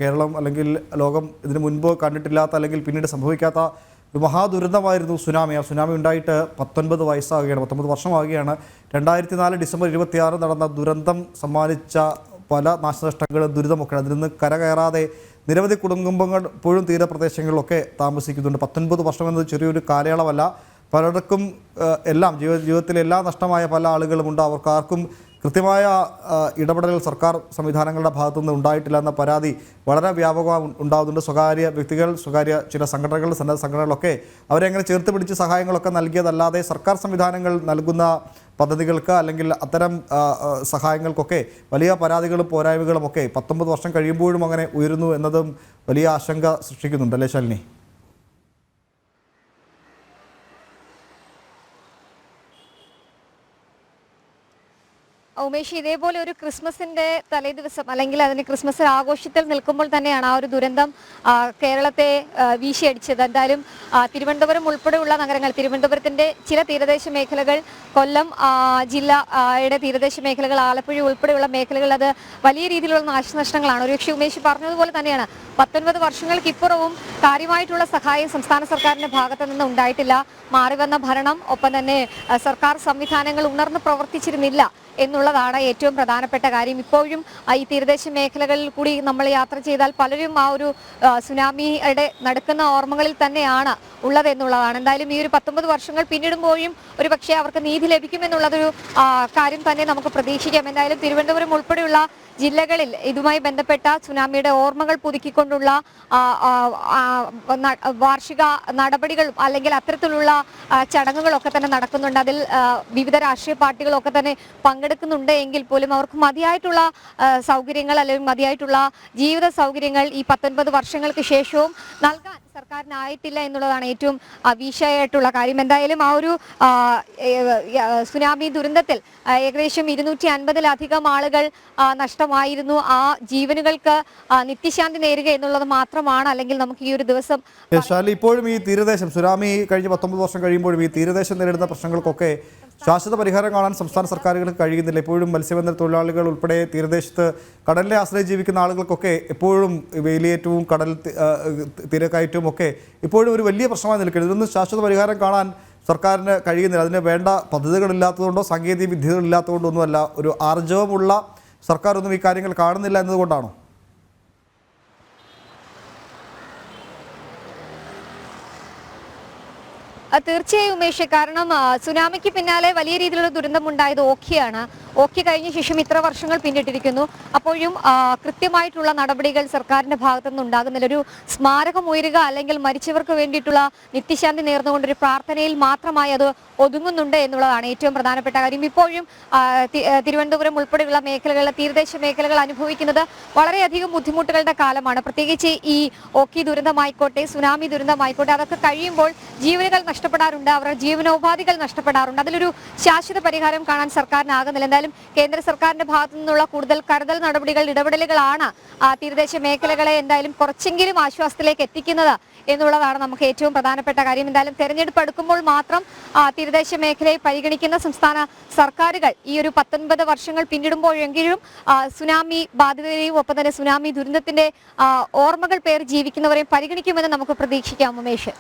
കേരളം അല്ലെങ്കിൽ ലോകം ഇതിനു മുൻപ് കണ്ടിട്ടില്ലാത്ത അല്ലെങ്കിൽ പിന്നീട് സംഭവിക്കാത്ത ഒരു മഹാദുരന്തമായിരുന്നു സുനാമി. ആ സുനാമി ഉണ്ടായിട്ട് 19 വയസ്സാകുകയാണ്, 19 വർഷമാകുകയാണ്. 2004 ഡിസംബർ 26 നടന്ന ദുരന്തം സമ്മാനിച്ച പല നാശനഷ്ടങ്ങളും ദുരിതമൊക്കെ അതിൽ നിന്ന് കരകയറാതെ നിരവധി കുടുംബങ്ങൾ ഇപ്പോഴും തീരപ്രദേശങ്ങളിലൊക്കെ താമസിക്കുന്നുണ്ട്. 19 വർഷം എന്നത് ചെറിയൊരു കാലയളവല്ല. പലർക്കും എല്ലാം ജീവിതത്തിൽ എല്ലാം നഷ്ടമായ പല ആളുകളുമുണ്ട്. അവർക്കാർക്കും കൃത്യമായ ഇടപെടൽ സർക്കാർ സംവിധാനങ്ങളുടെ ഭാഗത്തുനിന്ന് ഉണ്ടായിട്ടില്ല എന്ന പരാതി വളരെ വ്യാപകമായി ഉണ്ടാകുന്നുണ്ട്. സ്വകാര്യ വ്യക്തികൾ, സ്വകാര്യ ചില സംഘടനകൾ, സന്നദ്ധ സംഘടനകളൊക്കെ അവരെ അങ്ങനെ ചേർത്ത് പിടിച്ച് സഹായങ്ങളൊക്കെ നൽകിയതല്ലാതെ സർക്കാർ സംവിധാനങ്ങൾ നൽകുന്ന പദ്ധതികൾക്ക് അല്ലെങ്കിൽ അത്തരം സഹായങ്ങൾക്കൊക്കെ വലിയ പരാതികളും പോരായ്മകളും ഒക്കെ 19 വർഷം കഴിയുമ്പോഴും അങ്ങനെ ഉയരുന്നു എന്നതും വലിയ ആശങ്ക സൃഷ്ടിക്കുന്നുണ്ട്. അല്ലേ ശാലിനി? ഉമേഷ്, ഇതേപോലെ ഒരു ക്രിസ്മസിന്റെ തലേ ദിവസം അല്ലെങ്കിൽ അതിന് ക്രിസ്മസ് ആഘോഷത്തിൽ നിൽക്കുമ്പോൾ തന്നെയാണ് ആ ഒരു ദുരന്തം കേരളത്തെ വീശിയടിച്ചത്. എന്തായാലും തിരുവനന്തപുരം ഉൾപ്പെടെയുള്ള നഗരങ്ങൾ, തിരുവനന്തപുരത്തിന്റെ ചില തീരദേശ മേഖലകൾ, കൊല്ലം ജില്ലയുടെ തീരദേശ മേഖലകൾ, ആലപ്പുഴ ഉൾപ്പെടെയുള്ള മേഖലകൾ, അത് വലിയ രീതിയിലുള്ള നാശനഷ്ടങ്ങളാണ്. ഒരുപക്ഷെ ഉമേഷ് പറഞ്ഞതുപോലെ തന്നെയാണ് 19 വർഷങ്ങൾക്കിപ്പുറവും കാര്യമായിട്ടുള്ള സഹായം സംസ്ഥാന സർക്കാരിന്റെ ഭാഗത്ത് നിന്ന് ഉണ്ടായിട്ടില്ല. മാറിവന്ന ഭരണം, ഒപ്പം തന്നെ സർക്കാർ സംവിധാനങ്ങൾ ഉണർന്ന് പ്രവർത്തിച്ചിരുന്നില്ല എന്നുള്ളതാണ് ഏറ്റവും പ്രധാനപ്പെട്ട കാര്യം. ഇപ്പോഴും ഈ തീരദേശ മേഖലകളിൽ കൂടി നമ്മൾ യാത്ര ചെയ്താൽ പലരും ആ ഒരു സുനാമിയുടെ നടക്കുന്ന ഓർമ്മകളിൽ തന്നെയാണ് ഉള്ളത് എന്നുള്ളതാണ്. എന്തായാലും ഈ ഒരു 19 വർഷങ്ങൾ പിന്നിടുമ്പോഴും ഒരു പക്ഷേ അവർക്ക് നീതി ലഭിക്കുമെന്നുള്ളതൊരു കാര്യം തന്നെ നമുക്ക് പ്രതീക്ഷിക്കാം. എന്തായാലും തിരുവനന്തപുരം ഉൾപ്പെടെയുള്ള ജില്ലകളിൽ ഇതുമായി ബന്ധപ്പെട്ട സുനാമിയുടെ ഓർമ്മകൾ പുതുക്കിക്കൊണ്ടുള്ള വാർഷിക നടപടികളും അല്ലെങ്കിൽ അത്തരത്തിലുള്ള ചടങ്ങുകളൊക്കെ തന്നെ നടക്കുന്നുണ്ട്. അതിൽ വിവിധ രാഷ്ട്രീയ പാർട്ടികളൊക്കെ തന്നെ പങ്കെടുക്കുന്നുണ്ട് എങ്കിൽ പോലും അവർക്ക് മതിയായിട്ടുള്ള സൗകര്യങ്ങൾ അല്ലെങ്കിൽ മതിയായിട്ടുള്ള ജീവിത സൗകര്യങ്ങൾ ഈ 19 വർഷങ്ങൾക്ക് ശേഷവും നൽകാൻ സർക്കാരിനായിട്ടില്ല എന്നുള്ളതാണ് ഏറ്റവും വീഴ്ചയായിട്ടുള്ള കാര്യം. എന്തായാലും ആ ഒരു സുനാമി ദുരന്തത്തിൽ ഏകദേശം 250-ലധികം ആളുകൾ നഷ്ടമായിരുന്നു. ആ ജീവനുകൾക്ക് നിത്യശാന്തി നേരുക എന്നുള്ളത് മാത്രമാണ് അല്ലെങ്കിൽ നമുക്ക് ഈ ഒരു ദിവസം ഇപ്പോഴും ഈ തീരദേശം സുനാമി കഴിഞ്ഞ് 19 വർഷം കഴിയുമ്പോഴും ഈ തീരദേശം നേരിടുന്ന പ്രശ്നങ്ങൾക്കൊക്കെ ശാശ്വത പരിഹാരം കാണാൻ സംസ്ഥാന സർക്കാരുകൾക്ക് കഴിയുന്നില്ല. എപ്പോഴും മത്സ്യബന്ധന തൊഴിലാളികൾ ഉൾപ്പെടെ തീരദേശത്ത് കടലിനെ ആശ്രയിച്ച് ജീവിക്കുന്ന ആളുകൾക്കൊക്കെ എപ്പോഴും വേലിയേറ്റവും കടൽ തിരക്കയറ്റവും ഒക്കെ ഇപ്പോഴും ഒരു വലിയ പ്രശ്നമായി നിൽക്കുന്നത്. ഇതൊന്നും ശാശ്വത പരിഹാരം കാണാൻ സർക്കാരിന് കഴിയുന്നില്ല. അതിന് വേണ്ട പദ്ധതികളില്ലാത്തതുകൊണ്ടോ സാങ്കേതിക വിദ്യകളില്ലാത്തതുകൊണ്ടോ ഒന്നുമല്ല, ഒരു ആർജവമുള്ള സർക്കാരൊന്നും ഈ കാര്യങ്ങൾ കാണുന്നില്ല എന്നതുകൊണ്ടാണോ? തീർച്ചയായും ഉമേഷ്, കാരണം സുനാമിക്ക് പിന്നാലെ വലിയ രീതിയിലുള്ള ദുരന്തമുണ്ടായത് ഓഖിയാണ്. ഓഖി കഴിഞ്ഞ ശേഷം ഇത്ര വർഷങ്ങൾ പിന്നിട്ടിരിക്കുന്നു. അപ്പോഴും കൃത്യമായിട്ടുള്ള നടപടികൾ സർക്കാരിന്റെ ഭാഗത്തുനിന്ന് ഉണ്ടാകുന്നില്ല. ഒരു സ്മാരകം ഉയരുക അല്ലെങ്കിൽ മരിച്ചവർക്ക് വേണ്ടിയിട്ടുള്ള നിത്യശാന്തി നേർന്നുകൊണ്ടൊരു പ്രാർത്ഥനയിൽ മാത്രമായി അത് ഒതുങ്ങുന്നുണ്ട് എന്നുള്ളതാണ് ഏറ്റവും പ്രധാനപ്പെട്ട കാര്യം. ഇപ്പോഴും തിരുവനന്തപുരം ഉൾപ്പെടെയുള്ള മേഖലകളിലെ തീരദേശ മേഖലകൾ അനുഭവിക്കുന്നത് വളരെയധികം ബുദ്ധിമുട്ടുകളുടെ കാലമാണ്. പ്രത്യേകിച്ച് ഈ ഓഖി ദുരന്തമായിക്കോട്ടെ, സുനാമി ദുരന്തമായിക്കോട്ടെ, അതൊക്കെ കഴിയുമ്പോൾ ജീവനുകൾ നഷ്ടപ്പെടാറുണ്ട്, അവരുടെ ജീവനോപാധികൾ നഷ്ടപ്പെടാറുണ്ട്. അതിലൊരു ശാശ്വത പരിഹാരം കാണാൻ സർക്കാരിനാകുന്നില്ല. എന്തായാലും കേന്ദ്ര സർക്കാരിന്റെ ഭാഗത്തു നിന്നുള്ള കൂടുതൽ കരുതൽ നടപടികൾ, ഇടപെടലുകളാണ് തീരദേശ മേഖലകളെ എന്തായാലും കുറച്ചെങ്കിലും ആശ്വാസത്തിലേക്ക് എത്തിക്കുന്നത് എന്നുള്ളതാണ് നമുക്ക് ഏറ്റവും പ്രധാനപ്പെട്ട കാര്യം. എന്തായാലും തെരഞ്ഞെടുപ്പ് അടുക്കുമ്പോൾ മാത്രം തീരദേശ മേഖലയെ പരിഗണിക്കുന്ന സംസ്ഥാന സർക്കാരുകൾ ഈ ഒരു 19 വർഷങ്ങൾ പിന്നിടുമ്പോഴെങ്കിലും സുനാമി ബാധിതരെയും ഒപ്പം തന്നെ സുനാമി ദുരന്തത്തിന്റെ ഓർമ്മകൾ പേർ ജീവിക്കുന്നവരെയും പരിഗണിക്കുമെന്ന് നമുക്ക് പ്രതീക്ഷിക്കാം. ഉമേഷ്.